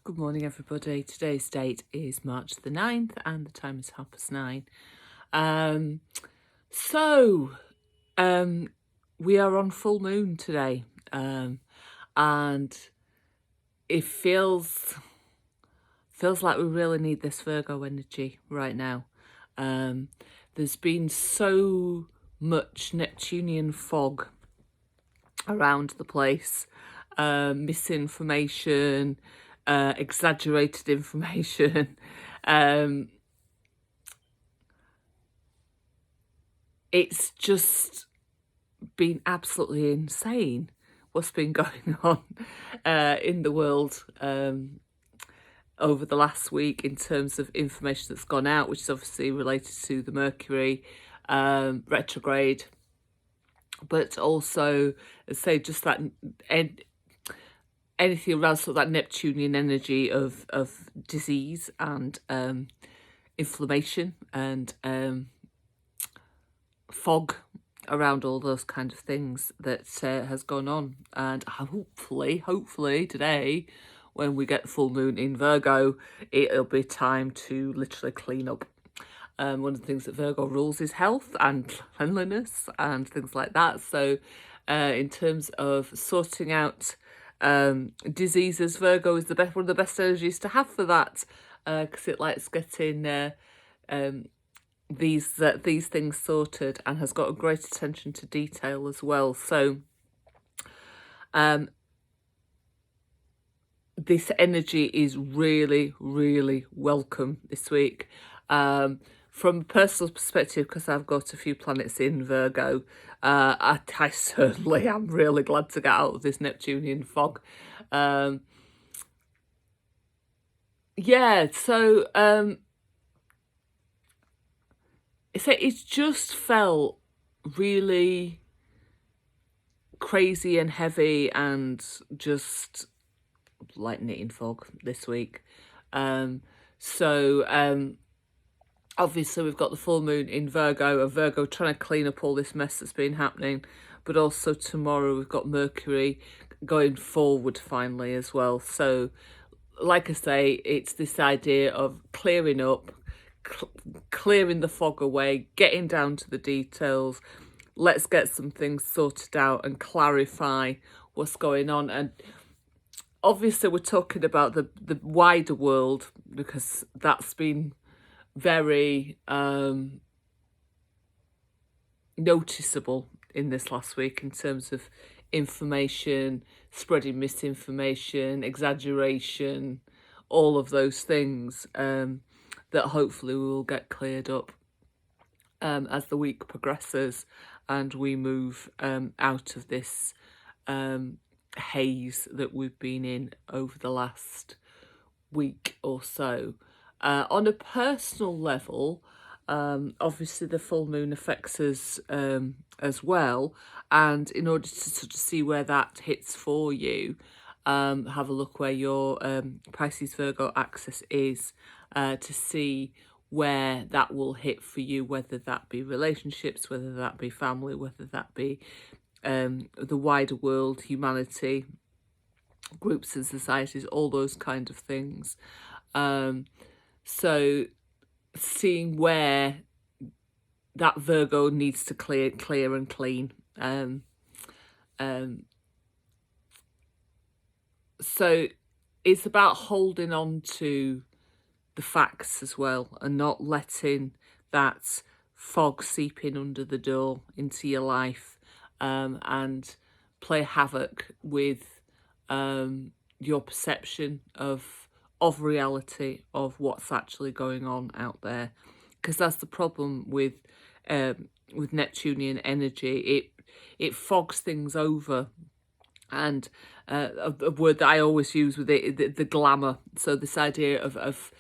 Good morning, everybody. Today's date is March the 9th and the time is 9:30. Um, so, we are on full moon today, and it feels like we really need this Virgo energy right now. Um, there's been so much Neptunian fog around the place, misinformation, exaggerated information. um, it's just been absolutely insane what's been going on in the world over the last week in terms of information that's gone out, which is obviously related to the Mercury retrograde, but also, say, just that anything around sort of that Neptunian energy of disease and inflammation and fog around all those kind of things that has gone on. And hopefully today, when we get the full moon in Virgo, it'll be time to literally clean up. One of the things that Virgo rules is health and cleanliness and things like that. So in terms of sorting out diseases, Virgo is one of the best energies to have for that, because it likes getting these things sorted and has got a great attention to detail as well. So this energy is really, really welcome this week. From a personal perspective, because I've got a few planets in Virgo, I certainly am really glad to get out of this Neptunian fog. It's just felt really crazy and heavy and just like knitting fog this week. Obviously we've got the full moon in Virgo, and Virgo trying to clean up all this mess that's been happening, but also tomorrow we've got Mercury going forward finally as well. So like I say, it's this idea of clearing up, clearing the fog away, getting down to the details. Let's get some things sorted out and clarify what's going on. And obviously we're talking about the wider world, because that's been very noticeable in this last week in terms of information, spreading misinformation, exaggeration, all of those things that hopefully we will get cleared up as the week progresses and we move out of this haze that we've been in over the last week or so. On a personal level, obviously the full moon affects us as well, and in order to sort of see where that hits for you, have a look where your Pisces Virgo axis is, to see where that will hit for you, whether that be relationships, whether that be family, whether that be the wider world, humanity, groups and societies, all those kind of things. So seeing where that Virgo needs to clear and clean. So it's about holding on to the facts as well and not letting that fog seep in under the door into your life and play havoc with your perception of reality, of what's actually going on out there. Because that's the problem with Neptunian energy. It fogs things over. And a word that I always use with it, the glamour. So this idea of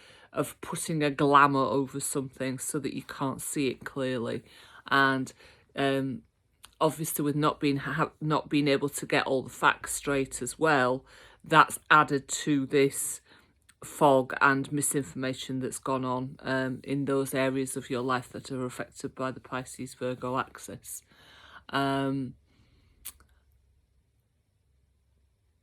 putting a glamour over something so that you can't see it clearly. And obviously with not being able to get all the facts straight as well, that's added to this fog and misinformation that's gone on in those areas of your life that are affected by the Pisces Virgo axis.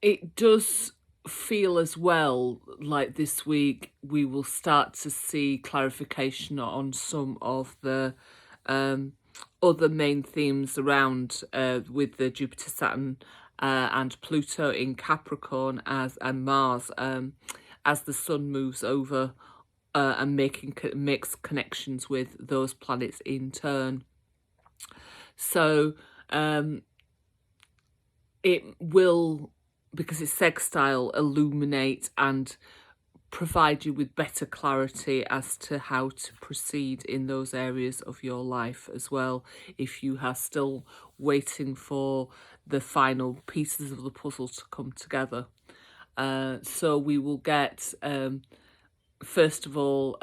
It does feel as well like this week we will start to see clarification on some of the um, other main themes around with the Jupiter, Saturn, and Pluto in Capricorn and Mars as the Sun moves over and makes connections with those planets in turn. So it will, because it's sextile, illuminate and provide you with better clarity as to how to proceed in those areas of your life as well, if you are still waiting for the final pieces of the puzzle to come together. So we will get, first of all,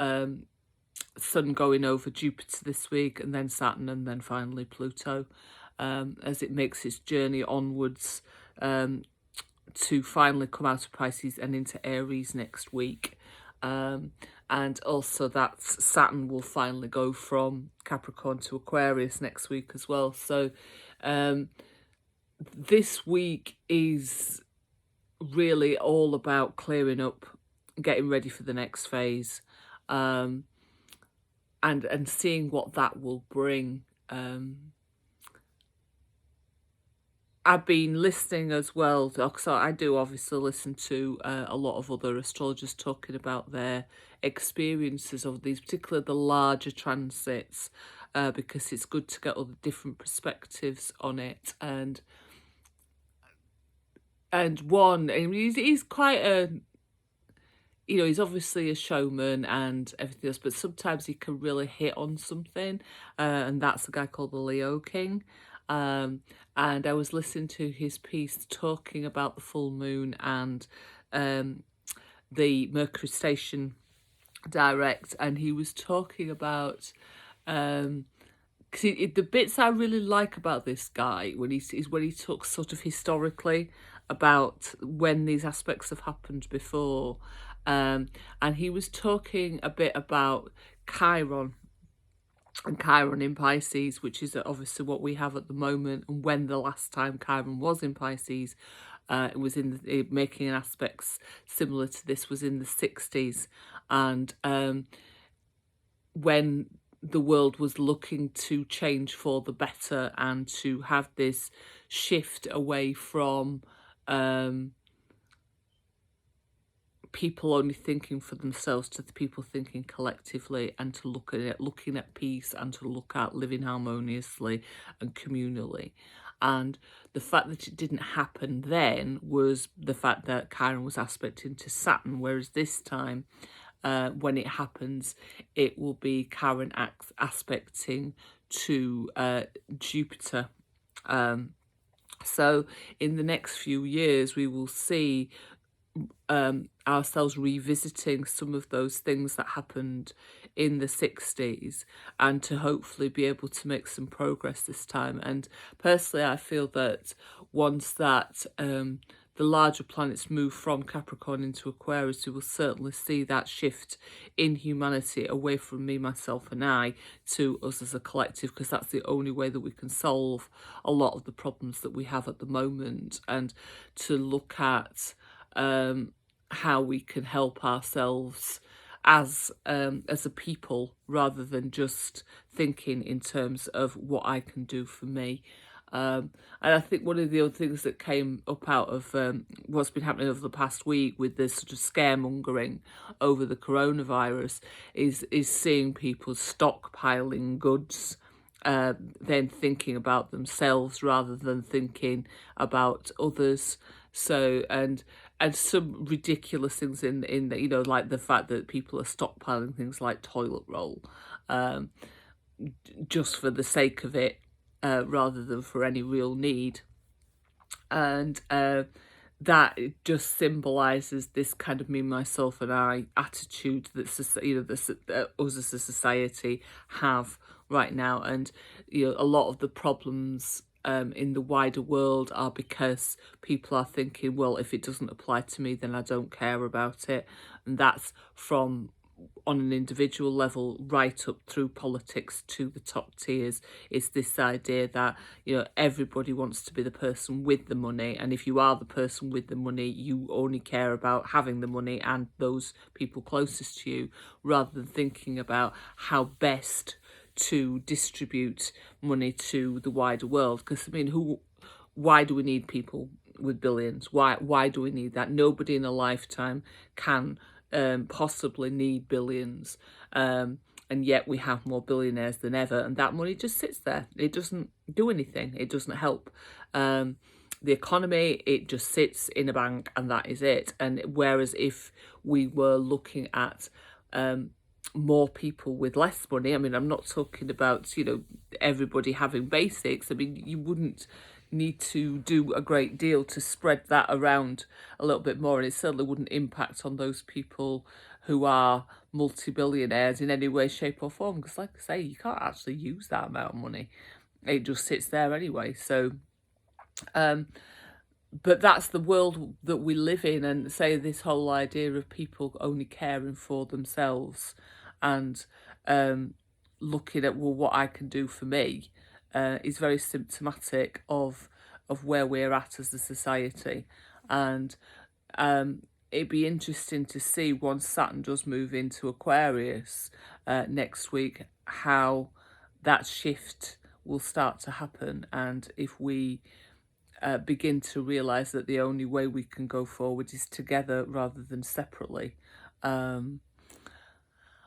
Sun going over Jupiter this week, and then Saturn, and then finally Pluto, as it makes its journey onwards to finally come out of Pisces and into Aries next week. And also that Saturn will finally go from Capricorn to Aquarius next week as well. So this week is really all about clearing up, getting ready for the next phase, and seeing what that will bring. I've been listening as well, because I do obviously listen to a lot of other astrologers talking about their experiences of these, particularly the larger transits, because it's good to get all the different perspectives on it. And he's quite a, he's obviously a showman and everything else, but sometimes he can really hit on something, and that's a guy called the Leo King. And I was listening to his piece talking about the full moon and the Mercury station direct, and he was talking about because the bits I really like about this guy when he talks sort of historically about when these aspects have happened before, and he was talking a bit about Chiron and Chiron in Pisces, which is obviously what we have at the moment, and when the last time Chiron was in Pisces, it was making aspects similar to this was in the 60s, and when the world was looking to change for the better and to have this shift away from people only thinking for themselves to the people thinking collectively, and to looking at peace, and to look at living harmoniously and communally. And the fact that it didn't happen then was the fact that Chiron was aspecting to Saturn, whereas this time, when it happens, it will be Chiron aspecting to Jupiter. So in the next few years, we will see ourselves revisiting some of those things that happened in the 60s, and to hopefully be able to make some progress this time. And personally, I feel that once that the larger planets move from Capricorn into Aquarius, we will certainly see that shift in humanity away from me, myself and I to us as a collective, because that's the only way that we can solve a lot of the problems that we have at the moment, and to look at how we can help ourselves as a people, rather than just thinking in terms of what I can do for me. And I think one of the other things that came up out of what's been happening over the past week with this sort of scaremongering over the coronavirus is seeing people stockpiling goods, then thinking about themselves rather than thinking about others. So and some ridiculous things in the, like the fact that people are stockpiling things like toilet roll, just for the sake of it, rather than for any real need. And that just symbolises this kind of me, myself and I attitude that us as a society have right now. And a lot of the problems in the wider world are because people are thinking, well, if it doesn't apply to me, then I don't care about it. And that's from on an individual level right up through politics to the top tiers. It's this idea that, you know, everybody wants to be the person with the money, and if you are the person with the money, you only care about having the money and those people closest to you, rather than thinking about how best to distribute money to the wider world. Because I mean, why do we need people with billions? Why do we need that? Nobody in a lifetime can possibly need billions, and yet we have more billionaires than ever, and that money just sits there. It doesn't do anything. It doesn't help the economy. It just sits in a bank, and that is it. And whereas if we were looking at more people with less money, I mean, I'm not talking about, you know, everybody having basics. I mean, you wouldn't need to do a great deal to spread that around a little bit more, and it certainly wouldn't impact on those people who are multi-billionaires in any way, shape or form, because like I say, you can't actually use that amount of money. It just sits there anyway. So but that's the world that we live in, and say this whole idea of people only caring for themselves and looking at, well, what I can do for me is very symptomatic of where we're at as a society. And it'd be interesting to see, once Saturn does move into Aquarius next week, how that shift will start to happen, and if we begin to realise that the only way we can go forward is together rather than separately. I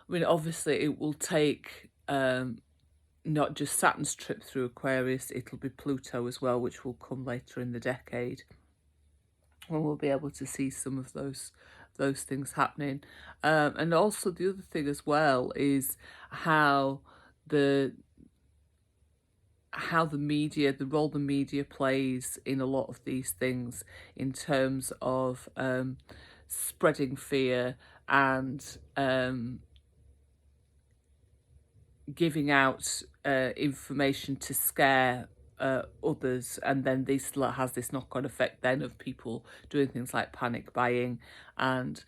mean, obviously it will take not just Saturn's trip through Aquarius, it'll be Pluto as well, which will come later in the decade, when we'll be able to see some of those things happening. And also the other thing as well is how the media, the role the media plays in a lot of these things, in terms of spreading fear and giving out information to scare others, and then this has this knock-on effect then of people doing things like panic buying and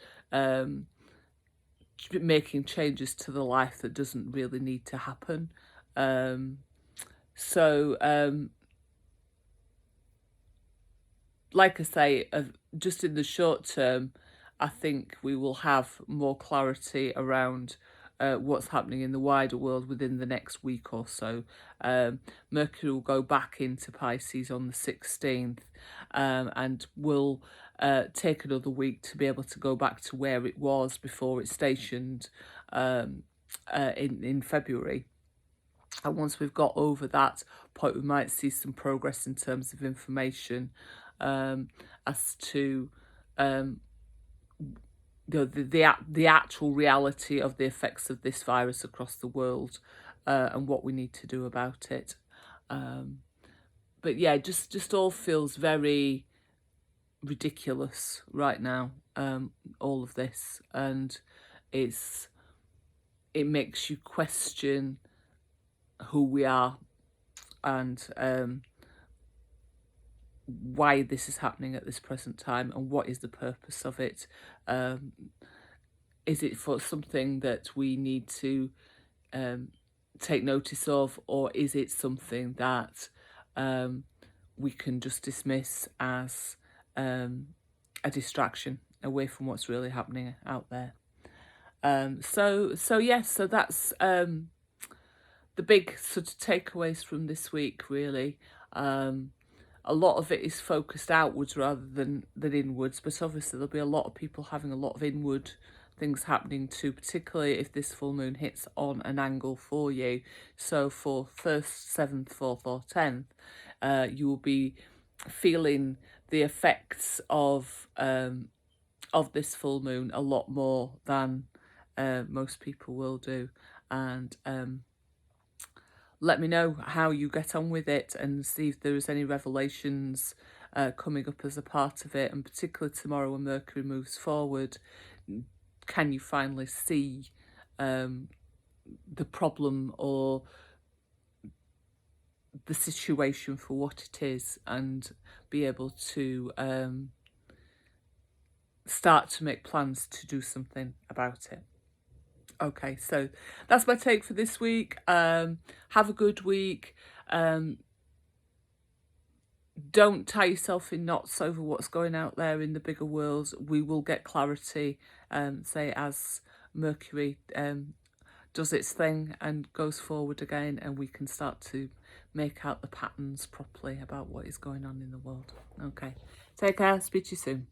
making changes to the life that doesn't really need to happen. So like I say, just in the short term, I think we will have more clarity around what's happening in the wider world within the next week or so. Mercury will go back into Pisces on the 16th, and will take another week to be able to go back to where it was before it stationed in February. And once we've got over that point, we might see some progress in terms of information as to the actual reality of the effects of this virus across the world, and what we need to do about it. But yeah, just all feels very ridiculous right now, all of this, and it makes you question who we are and why this is happening at this present time, and what is the purpose of it. Is it for something that we need to take notice of, or is it something that we can just dismiss as a distraction away from what's really happening out there? So yes, so that's the big sort of takeaways from this week, really. A lot of it is focused outwards rather than inwards, but obviously there'll be a lot of people having a lot of inward things happening too, particularly if this full moon hits on an angle for you. So for 1st, 7th, 4th or 10th, you will be feeling the effects of this full moon a lot more than most people will do. And let me know how you get on with it, and see if there is any revelations coming up as a part of it. And particularly tomorrow, when Mercury moves forward, can you finally see the problem or the situation for what it is, and be able to start to make plans to do something about it? Okay, so that's my take for this week. Have a good week. Don't tie yourself in knots over what's going out there in the bigger world. We will get clarity, say, as Mercury does its thing and goes forward again, and we can start to make out the patterns properly about what is going on in the world. Okay, take care. Speak to you soon.